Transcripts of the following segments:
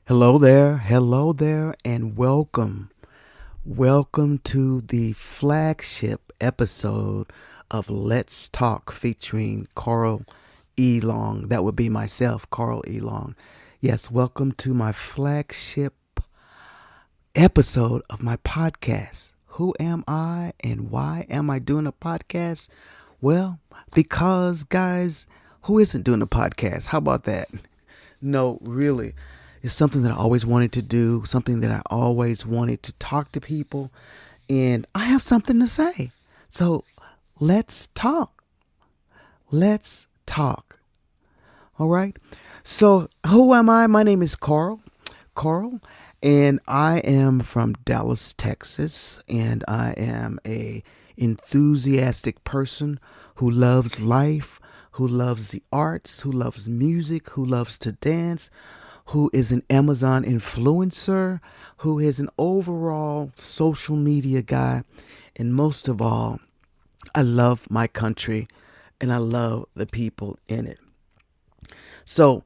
hello there, and welcome. Welcome to the flagship episode of Let's Talk featuring Carl E. Long. That would be myself, Carl E. Long. Yes, welcome to my flagship episode of my podcast. Who am I and why am I doing a podcast? Well, because, guys, who isn't doing a podcast? How about that? No, really. It's something that I always wanted to do, something that I always wanted to talk to people, and I have something to say. So let's talk. Let's talk. All right. So who am I? My name is Carl. Carl, and I am from Dallas, Texas, and I am a enthusiastic person who loves life, who loves the arts, who loves music, who loves to dance, who is an Amazon influencer, who is an overall social media guy, and most of all, I love my country and I love the people in it. So,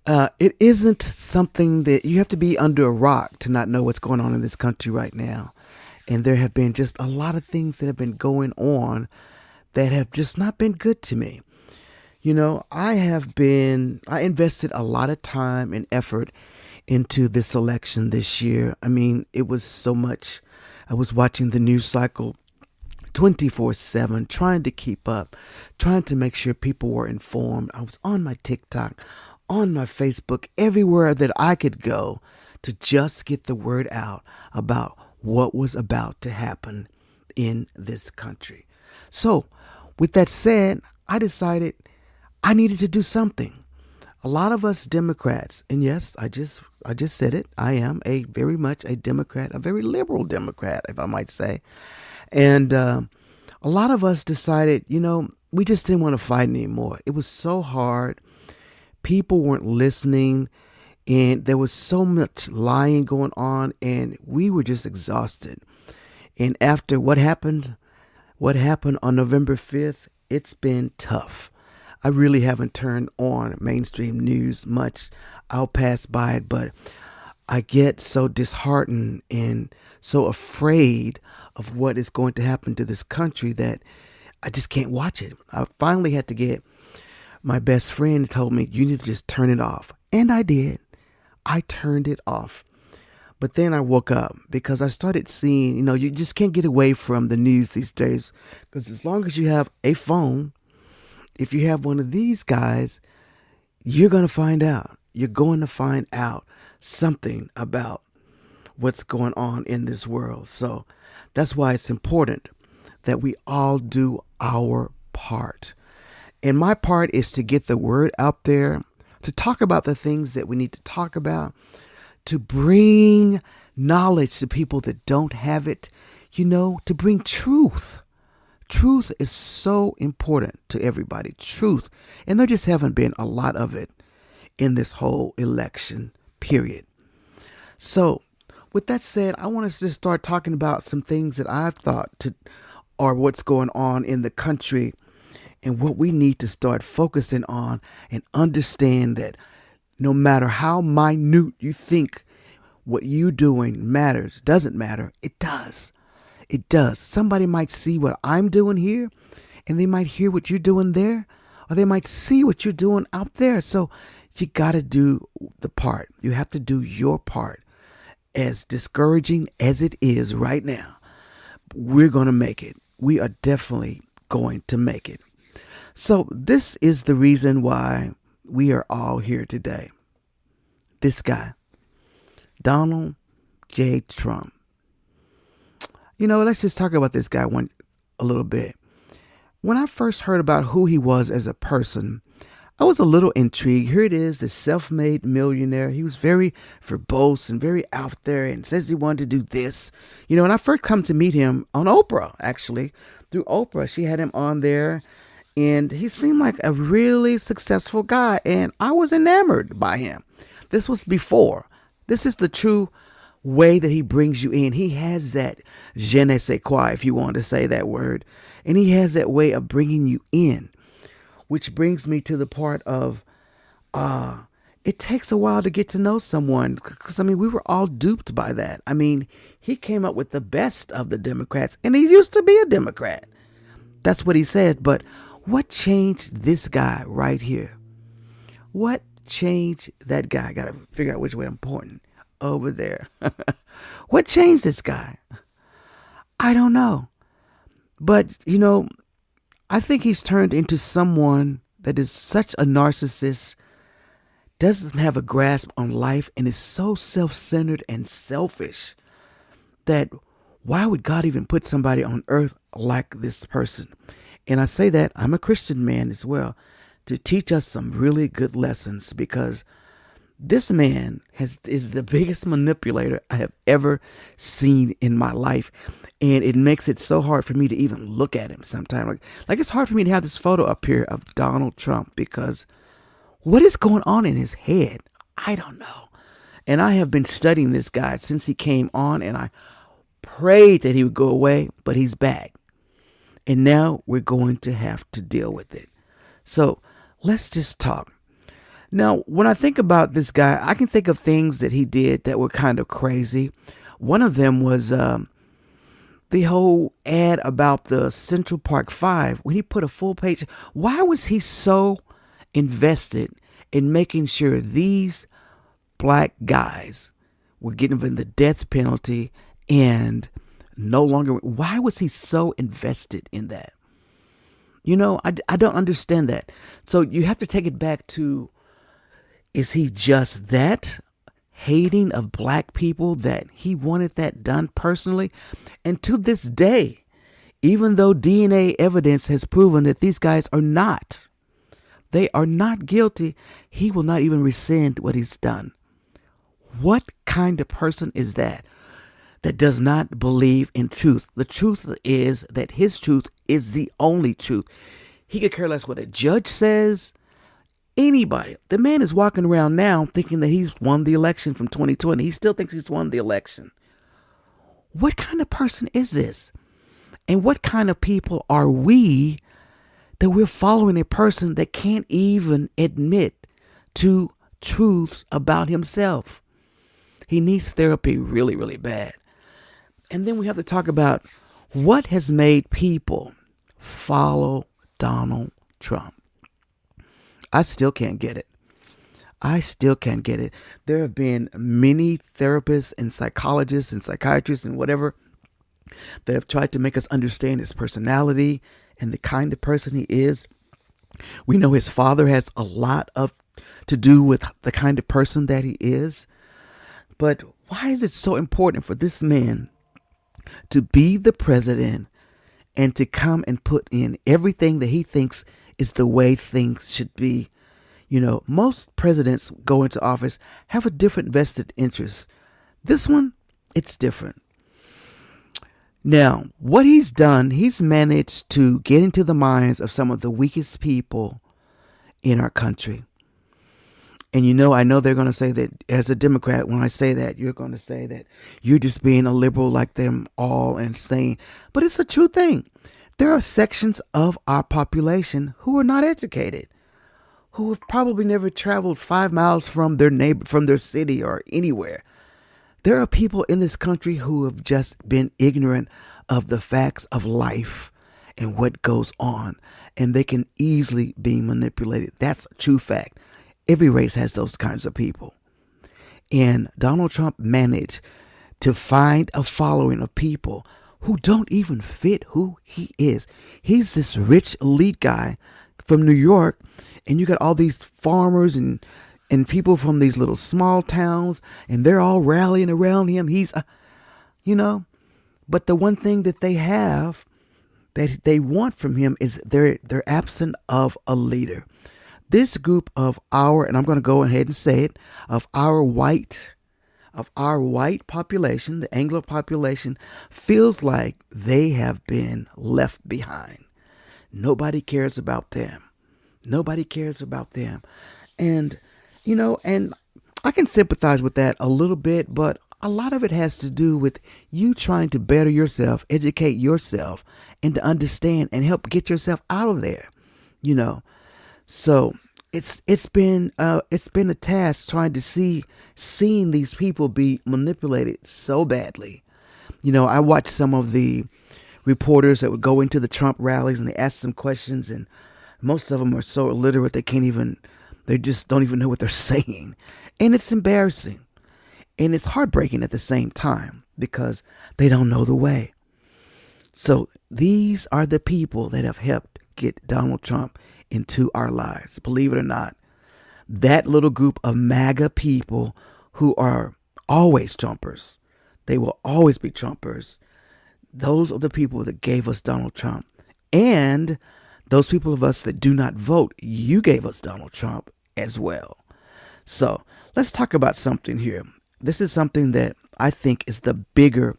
it isn't something that you have to be under a rock to not know what's going on in this country right now. And there have been just a lot of things that have been going on that have just not been good to me. You know, I invested a lot of time and effort into this election this year. I mean, it was so much. I was watching the news cycle 24/7, trying to keep up, trying to make sure people were informed. I was on my TikTok, on my Facebook, everywhere that I could go to just get the word out about what was about to happen in this country. So, with that said, I decided I needed to do something. A lot of us Democrats, and yes, I just said it. I am a very much a Democrat, a very liberal Democrat, if I might say. And a lot of us decided, we just didn't want to fight anymore. It was so hard. People weren't listening, and there was so much lying going on, and we were just exhausted. And after what happened on November 5th, it's been tough. I really haven't turned on mainstream news much. I'll pass by it, but I get so disheartened and so afraid of what is going to happen to this country that I just can't watch it. I finally had to get my best friend told me, you need to just turn it off. And I did. I turned it off. But then I woke up because I started seeing, you just can't get away from the news these days. Because as long as you have a phone, if you have one of these guys, you're going to find out. You're going to find out something about what's going on in this world. So that's why it's important that we all do our part. And my part is to get the word out there, to talk about the things that we need to talk about, to bring knowledge to people that don't have it, to bring truth. Truth is so important to everybody. Truth. And there just haven't been a lot of it in this whole election period. So with that said, I want us to start talking about some things that I've thought are what's going on in the country and what we need to start focusing on and understand that no matter how minute you think what you're doing doesn't matter, it does. It does. Somebody might see what I'm doing here and they might hear what you're doing there, or they might see what you're doing out there. So you got to do the part. You have to do your part. As discouraging as it is right now, we're going to make it. We are definitely going to make it. So this is the reason why we are all here today. This guy, Donald J. Trump. Let's just talk about this guy a little bit. When I first heard about who he was as a person, I was a little intrigued. Here it is, the self-made millionaire. He was very verbose and very out there and says he wanted to do this. And I first come to meet him on Oprah, actually. Through Oprah, she had him on there. And he seemed like a really successful guy. And I was enamored by him. This was before. This is the true way that he brings you in. He has that je ne sais quoi, if you want to say that word. And he has that way of bringing you in. Which brings me to the part of it takes a while to get to know someone because, I mean, we were all duped by that. I mean, he came up with the best of the Democrats, and he used to be a Democrat. That's what he said. But what changed this guy right here? What changed that guy? I got to figure out which way I'm pointing. Over there. What changed this guy? I don't know. But, I think he's turned into someone that is such a narcissist, doesn't have a grasp on life, and is so self-centered and selfish that why would God even put somebody on earth like this person? And I say that I'm a Christian man as well, to teach us some really good lessons, because this man is the biggest manipulator I have ever seen in my life. And it makes it so hard for me to even look at him sometimes. Like it's hard for me to have this photo up here of Donald Trump, because what is going on in his head? I don't know. And I have been studying this guy since he came on, and I prayed that he would go away, but he's back. And now we're going to have to deal with it. So let's just talk. Now, when I think about this guy, I can think of things that he did that were kind of crazy. One of them was the whole ad about the Central Park 5, when he put a full page. Why was he so invested in making sure these black guys were getting the death penalty and no longer? Why was he so invested in that? I don't understand that. So you have to take it back to, is he just that hating of black people that he wanted that done personally? And to this day, even though DNA evidence has proven that these guys are not, they are not guilty, he will not even rescind what he's done. What kind of person is that does not believe in truth? The truth is that his truth is the only truth. He could care less what a judge says. Anybody. The man is walking around now thinking that he's won the election from 2020. He still thinks he's won the election. What kind of person is this? And what kind of people are we that we're following a person that can't even admit to truths about himself? He needs therapy really, really bad. And then we have to talk about what has made people follow Donald Trump. I still can't get it. There have been many therapists and psychologists and psychiatrists and whatever that have tried to make us understand his personality and the kind of person he is. We know his father has a lot to do with the kind of person that he is. But why is it so important for this man to be the president and to come and put in everything that he thinks is the way things should be? Most presidents go into office have a different vested interest. This one, it's different. Now, what he's done, he's managed to get into the minds of some of the weakest people in our country. And I know they're going to say that as a Democrat, when I say that, you're going to say that you're just being a liberal like them all and saying, but it's a true thing. There are sections of our population who are not educated, who have probably never traveled 5 miles from their neighbor, from their city or anywhere. There are people in this country who have just been ignorant of the facts of life and what goes on, and they can easily be manipulated. That's a true fact. Every race has those kinds of people. And Donald Trump managed to find a following of people who don't even fit who he is. He's this rich elite guy from New York, and you got all these farmers and people from these little small towns, and they're all rallying around him. He's, but the one thing that they have that they want from him is they're absent of a leader. This group of and I'm going to go ahead and say it, of our white population, the Anglo population, feels like they have been left behind. Nobody cares about them. And, and I can sympathize with that a little bit, but a lot of it has to do with you trying to better yourself, educate yourself, and to understand and help get yourself out of there, So It's been a task trying to seeing these people be manipulated so badly. I watched some of the reporters that would go into the Trump rallies and they ask them questions, and most of them are so illiterate they just don't even know what they're saying, and it's embarrassing and it's heartbreaking at the same time because they don't know the way. So these are the people that have helped get Donald Trump into our lives. Believe it or not, that little group of MAGA people who are always Trumpers, they will always be Trumpers. Those are the people that gave us Donald Trump. And those people of us that do not vote, you gave us Donald Trump as well. So let's talk about something here. This is something that I think is the bigger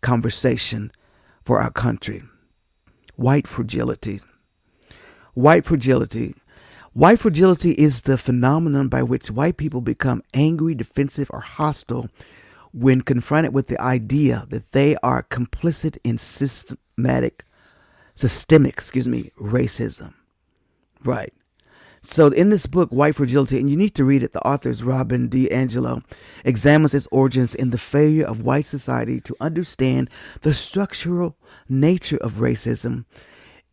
conversation for our country. White fragility. White fragility. White fragility is the phenomenon by which white people become angry, defensive, or hostile when confronted with the idea that they are complicit in systemic racism. Right. So in this book, White Fragility, and you need to read it, the author is Robin DiAngelo, examines its origins in the failure of white society to understand the structural nature of racism,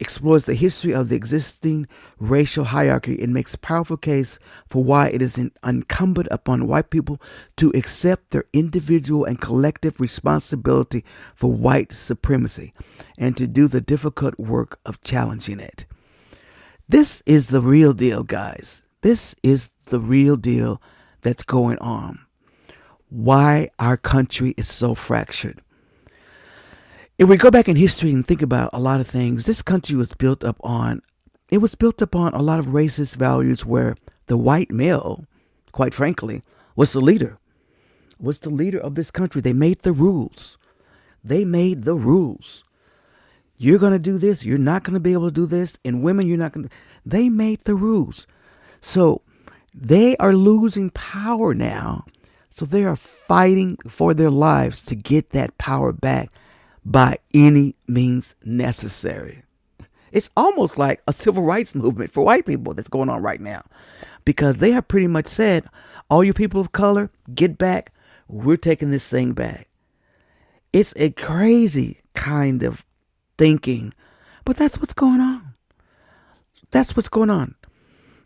explores the history of the existing racial hierarchy, and makes a powerful case for why it is incumbent upon white people to accept their individual and collective responsibility for white supremacy and to do the difficult work of challenging it. This is the real deal, guys. This is the real deal that's going on. Why our country is so fractured. If we go back in history and think about a lot of things, this country was built up on a lot of racist values where the white male, quite frankly, was the leader. Was the leader of this country. They made the rules. You're going to do this. You're not going to be able to do this. And women, you're not going to. They made the rules. So they are losing power now. So they are fighting for their lives to get that power back by any means necessary. It's almost like a civil rights movement for white people that's going on right now, because they have pretty much said, all you people of color, get back. We're taking this thing back. It's a crazy kind of thinking, but that's what's going on. That's what's going on.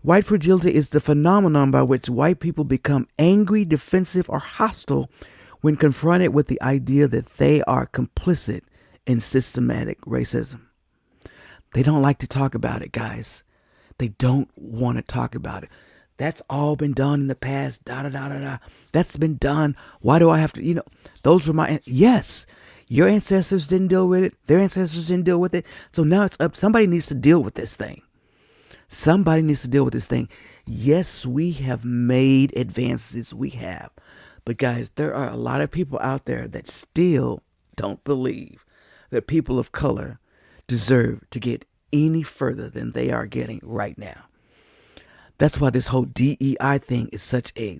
White fragility is the phenomenon by which white people become angry, defensive, or hostile when confronted with the idea that they are complicit in systematic racism. They don't like to talk about it, guys. They don't want to talk about it. That's all been done in the past. That's been done. Why do I have to, those were yes, your ancestors didn't deal with it. Their ancestors didn't deal with it. So now it's up. Somebody needs to deal with this thing. Yes, we have made advances. We have. But guys, there are a lot of people out there that still don't believe that people of color deserve to get any further than they are getting right now. That's why this whole DEI thing is such a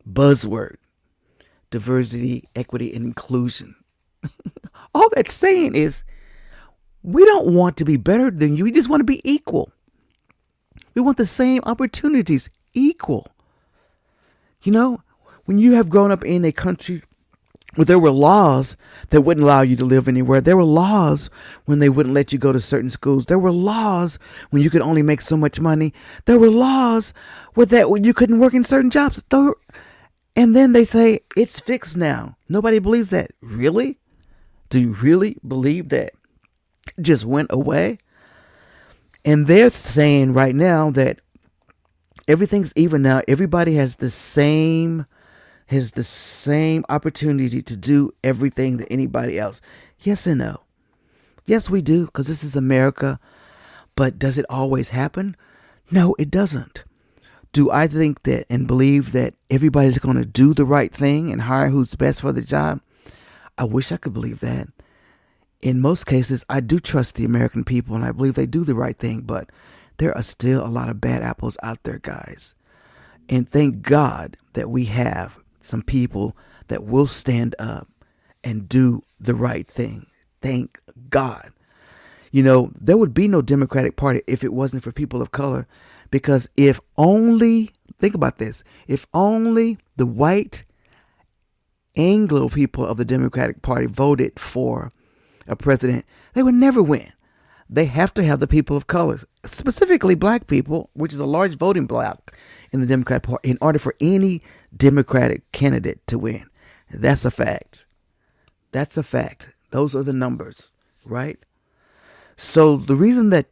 buzzword. Diversity, equity, and inclusion. All that's saying is we don't want to be better than you. We just want to be equal. We want the same opportunities, equal. When you have grown up in a country where there were laws that wouldn't allow you to live anywhere. There were laws when they wouldn't let you go to certain schools. There were laws when you could only make so much money. There were laws when you couldn't work in certain jobs. And then they say, it's fixed now. Nobody believes that. Really? Do you really believe that it just went away? And they're saying right now that everything's even now. Everybody has the same opportunity to do everything that anybody else. Yes and no. Yes, we do, because this is America. But does it always happen? No, it doesn't. Do I think that and believe that everybody's going to do the right thing and hire who's best for the job? I wish I could believe that. In most cases, I do trust the American people and I believe they do the right thing, but there are still a lot of bad apples out there, guys. And thank God that we have some people that will stand up and do the right thing. Thank God. There would be no Democratic Party if it wasn't for people of color, Because if only, think about this, if only the white Anglo people of the Democratic Party voted for a president, they would never win. They have to have the people of color, specifically black people, which is a large voting bloc in the Democratic Party, in order for any Democratic candidate to win. That's a fact. That's a fact. Those are the numbers, right? So the reason that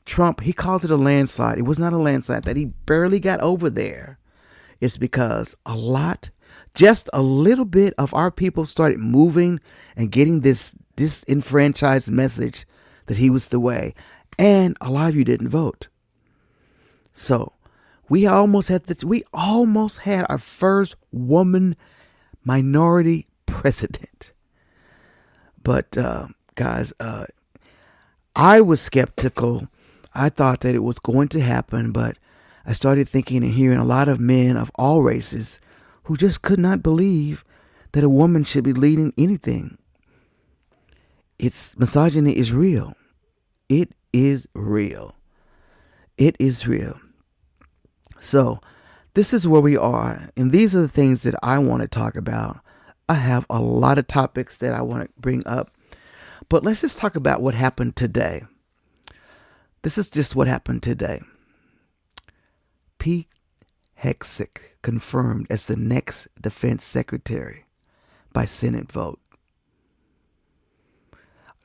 Trump, he calls it a landslide, it was not a landslide, that he barely got over there, is because just a little bit of our people started moving and getting this disenfranchised message that he was the way. And a lot of you didn't vote. So we almost had our first woman minority president. But guys, I was skeptical. I thought that it was going to happen, but I started thinking and hearing a lot of men of all races who just could not believe that a woman should be leading anything. Misogyny is real. It is real. It is real. So this is where we are, and these are the things that I want to talk about. I have a lot of topics that I want to bring up, but let's just talk about what happened today. This is just what happened today. Pete Hegseth confirmed as the next defense secretary by Senate vote.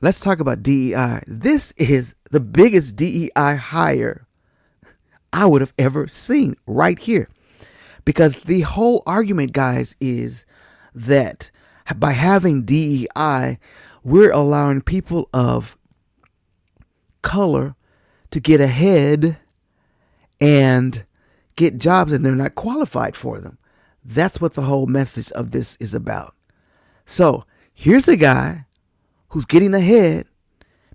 Let's talk about DEI. This is the biggest DEI hire I would have ever seen right here. Because the whole argument, guys, is that by having DEI, we're allowing people of color to get ahead and get jobs, and they're not qualified for them. That's what the whole message of this is about. So here's a guy who's getting ahead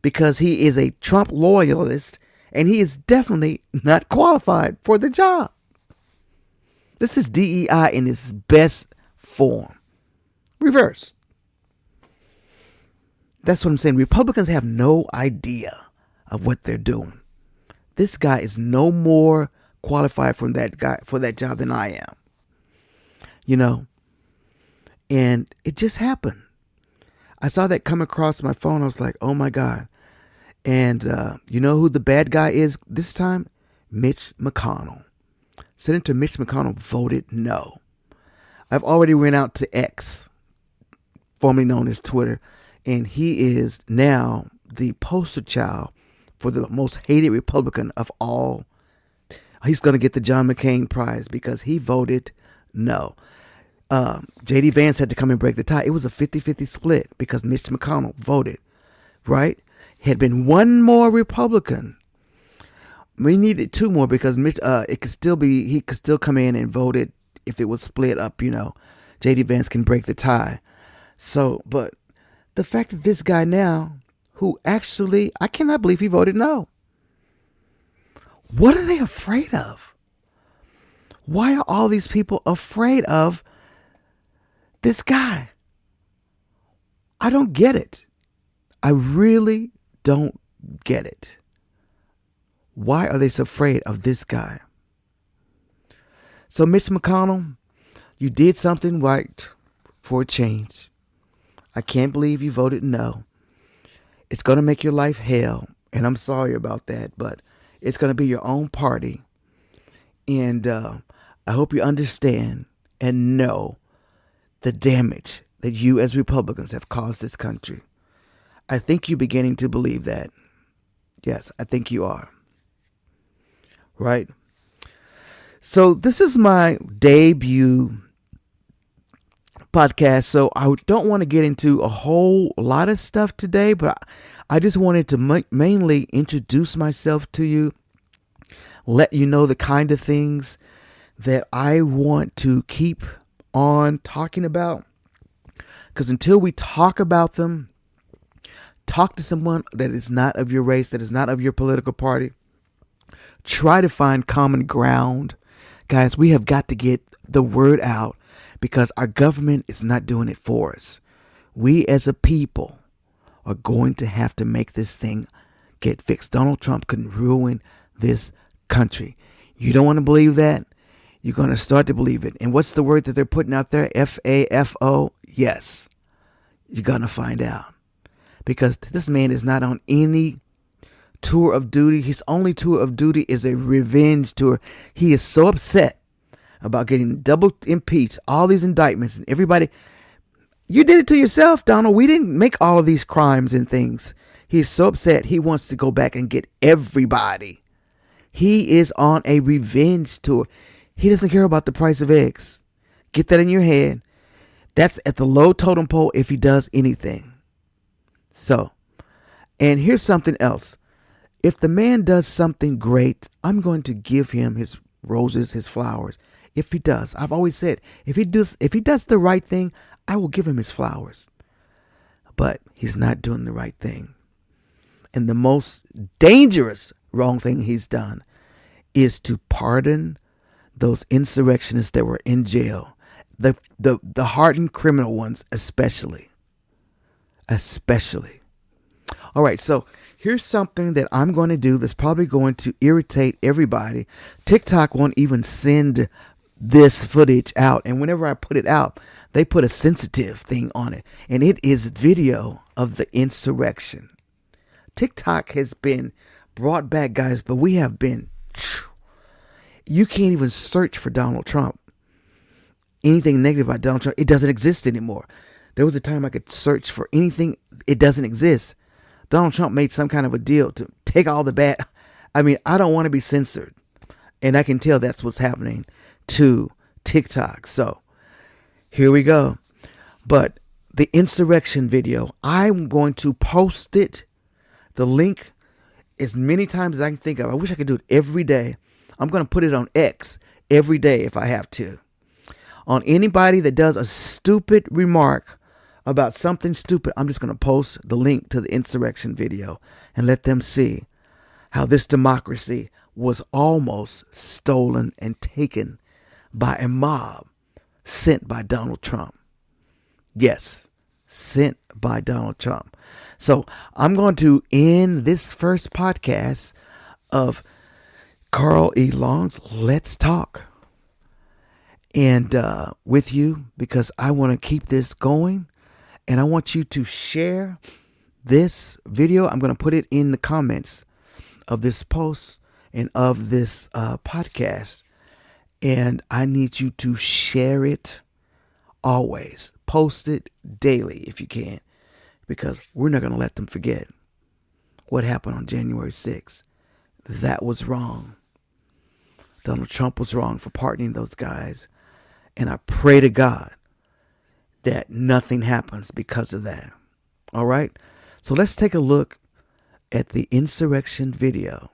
because he is a Trump loyalist, and he is definitely not qualified for the job. This is DEI in its best form. Reverse. That's what I'm saying. Republicans have no idea of what they're doing. This guy is no more qualified for that job than I am. You know? And it just happened. I saw that come across my phone. I was like, oh my God. And you know who the bad guy is this time? Mitch McConnell. Senator Mitch McConnell voted no. I've already went out to X, formerly known as Twitter, and he is now the poster child for the most hated Republican of all. He's going to get the John McCain Prize because he voted no. J.D. Vance had to come and break the tie. It was a 50-50 split because Mitch McConnell voted, right? Had been one more Republican. We needed two more because he could still come in and vote it if it was split up, you know. J.D. Vance can break the tie. So, but the fact that this guy now, who actually, I cannot believe he voted no. What are they afraid of? Why are all these people afraid of this guy? I don't get it. I really don't get it. Why are they so afraid of this guy? So Mitch McConnell, you did something right for a change. I can't believe you voted no. It's going to make your life hell, and I'm sorry about that, but it's going to be your own party. And I hope you understand and know the damage that you as Republicans have caused this country. I think you're beginning to believe that. Yes, I think you are. Right? So this is my debut podcast, so I don't want to get into a whole lot of stuff today, but I just wanted to mainly introduce myself to you, let you know the kind of things that I want to keep on talking about, because until we talk about them, talk to someone that is not of your race, that is not of your political party, try to find common ground. Guys, we have got to get the word out because our government is not doing it for us. We as a people are going to have to make this thing get fixed. Donald Trump can ruin this country. You don't want to believe that? You're going to start to believe it. And what's the word that they're putting out there? FAFO? Yes. You're going to find out. Because this man is not on any tour of duty. His only tour of duty is a revenge tour. He is so upset about getting double impeached, all these indictments, and everybody. You did it to yourself, Donald. We didn't make all of these crimes and things. He's so upset. He wants to go back and get everybody. He is on a revenge tour. He doesn't care about the price of eggs. Get that in your head. That's at the low totem pole if he does anything. So, and here's something else. If the man does something great, I'm going to give him his roses, his flowers. If he does, I've always said, if he does the right thing, I will give him his flowers. But he's not doing the right thing. And the most dangerous wrong thing he's done is to pardon those insurrectionists that were in jail. The hardened criminal ones especially. All right, so here's something that I'm going to do that's probably going to irritate everybody. TikTok won't even send this footage out. And whenever I put it out, they put a sensitive thing on it. And it is video of the insurrection. TikTok has been brought back, guys, but we have been. You can't even search for Donald Trump. Anything negative about Donald Trump, it doesn't exist anymore. There was a time I could search for anything. It doesn't exist. Donald Trump made some kind of a deal to take all the bad. I mean, I don't want to be censored. And I can tell that's what's happening to TikTok. So here we go. But the insurrection video, I'm going to post it. The link as many times as I can think of. I wish I could do it every day. I'm going to put it on X every day if I have to. On anybody that does a stupid remark about something stupid, I'm just going to post the link to the insurrection video and let them see how this democracy was almost stolen and taken by a mob sent by Donald Trump. Yes, sent by Donald Trump. So I'm going to end this first podcast of Carl E. Long's Let's Talk. And with you, because I want to keep this going. And I want you to share this video. I'm going to put it in the comments of this post and of this podcast. And I need you to share it always. Post it daily if you can. Because we're not going to let them forget what happened on January 6th. That was wrong. Donald Trump was wrong for pardoning those guys. And I pray to God that nothing happens because of that. All right? So let's take a look at the insurrection video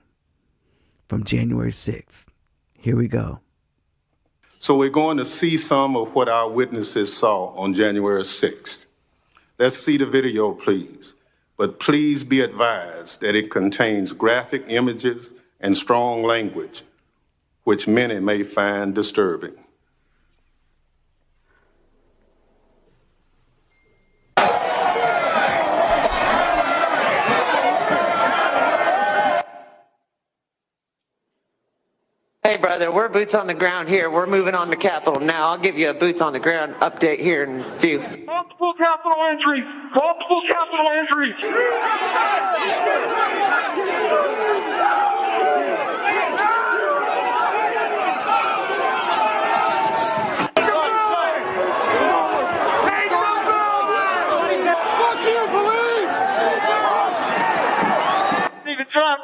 from January 6th. Here we go. So we're going to see some of what our witnesses saw on January 6th. Let's see the video, please. But please be advised that it contains graphic images and strong language, which many may find disturbing. Hey, brother, we're boots on the ground here. We're moving on to Capitol now. I'll give you a boots on the ground update here in a few. Multiple Capitol entries! Multiple Capitol entries!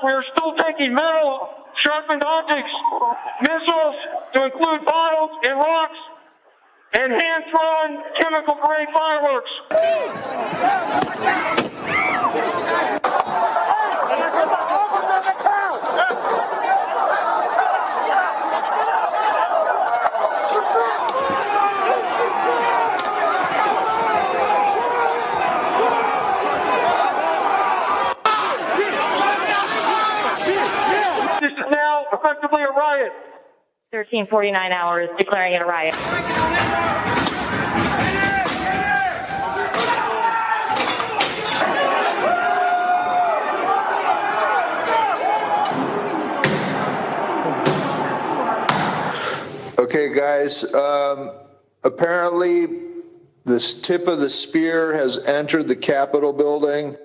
We're still taking metal, sharpened objects, missiles to include bottles and rocks, and hand-thrown chemical-grade fireworks. This is now effectively a riot. 1349 hours declaring it a riot. Okay, guys. Apparently, this tip of the spear has entered the Capitol building.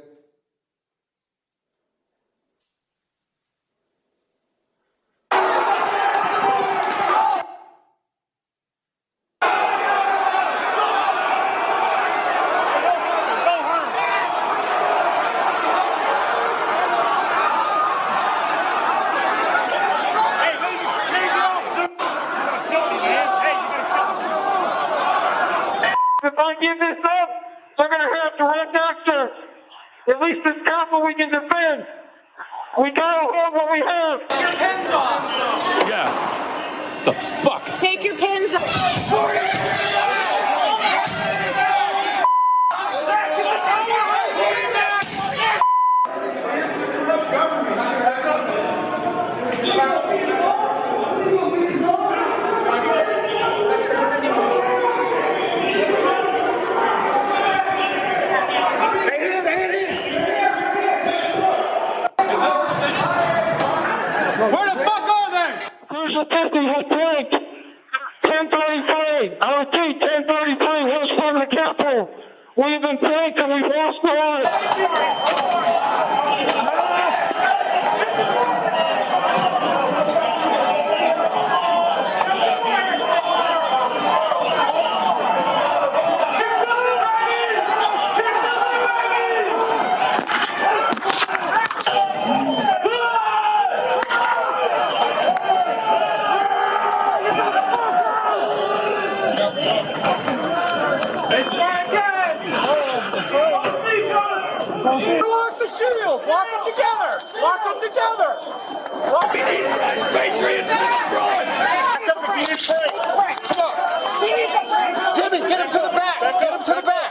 If I give this up, they're going to have to run after. At least this Capitol we can defend. We got to hold what we have. Take your pins off. Yeah. The fuck? Take your pins off. Where the fuck are they? There's a 50 was blanked. 1033. I repeat, 1033 was from the Capitol. We've been blanked and we've lost the line. Lock the shields. Lock them together. Lock them together. We need patriots in the front. Jimmy, get him to the back. Get him to the back.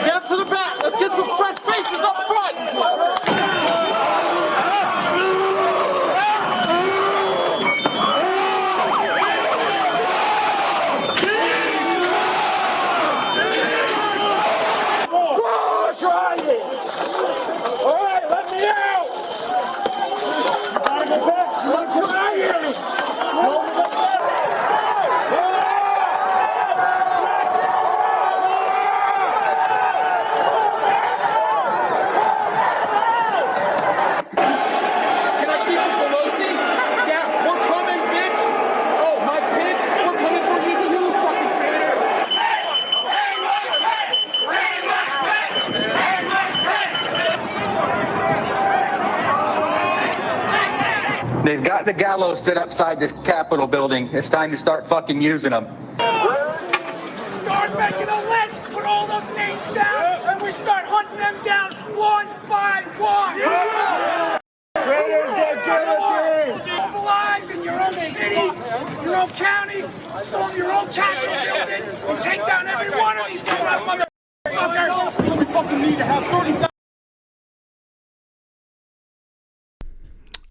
Get him to the back. Let's get some fresh faces up front. All right, let me out! I'm trying! Can I speak to Pelosi? Yeah, we're coming, bitch! Oh, my bitch, we're coming for you too, fucking traitor! They've got the gallows set outside this Capitol building. It's time to start fucking using them. Start making a list, put all those names down, and we start hunting them down one by one. Traitors get guillotined! Mobilize in your own cities, your own counties, storm your own Capitol buildings, and take down every one of these corrupt motherfuckers. So we fucking need to have 30,000.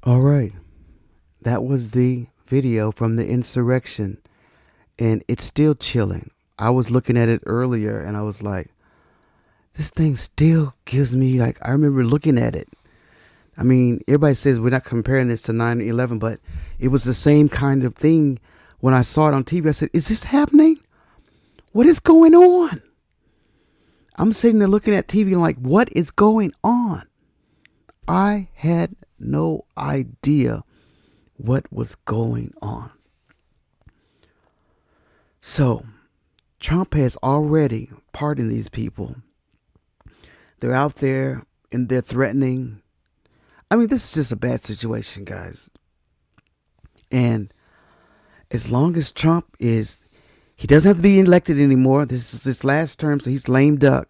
All right. That was the video from the insurrection, and it's still chilling. I was looking at it earlier, and I was like, this thing still gives me, like, I remember looking at it. I mean, everybody says we're not comparing this to 9/11, but it was the same kind of thing. When I saw it on TV, I said, is this happening? What is going on? I'm sitting there looking at TV and like, what is going on? I had no idea what was going on. So, Trump has already pardoned these people. They're out there and they're threatening. I mean, this is just a bad situation, guys. And as long as Trump he doesn't have to be elected anymore. This is his last term, so he's lame duck.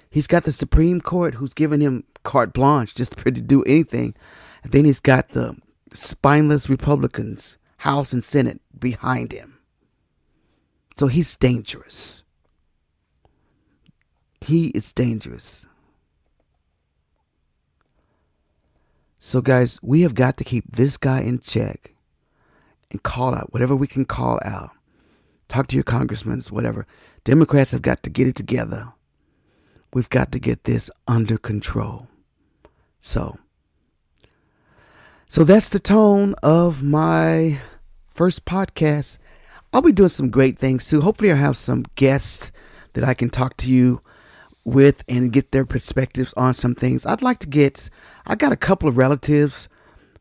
He's got the Supreme Court who's giving him carte blanche just to do anything. And then he's got the spineless Republicans, House and Senate, behind him. So he's dangerous. He is dangerous. So guys, we have got to keep this guy in check and call out whatever we can call out. Talk to your congressmen, whatever. Democrats have got to get it together. We've got to get this under control. So that's the tone of my first podcast. I'll be doing some great things too. Hopefully, I'll have some guests that I can talk to you with and get their perspectives on some things. I got a couple of relatives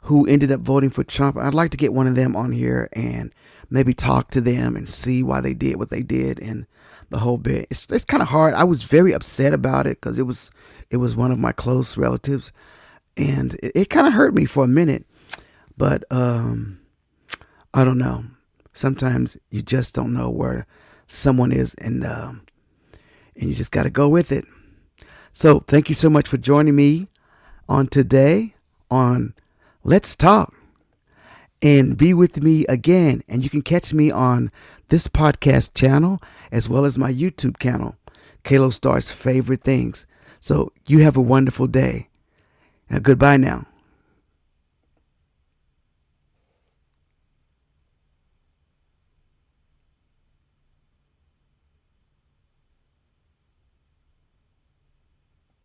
who ended up voting for Trump. I'd like to get one of them on here and maybe talk to them and see why they did what they did and the whole bit. It's kind of hard. I was very upset about it because it was one of my close relatives, and it kind of hurt me for a minute. But I don't know. Sometimes you just don't know where someone is, and you just got to go with it. So thank you so much for joining me on today on Let's Talk. And be with me again. And you can catch me on this podcast channel as well as my YouTube channel, Kalo Star's Favorite Things. So you have a wonderful day. Now, goodbye now.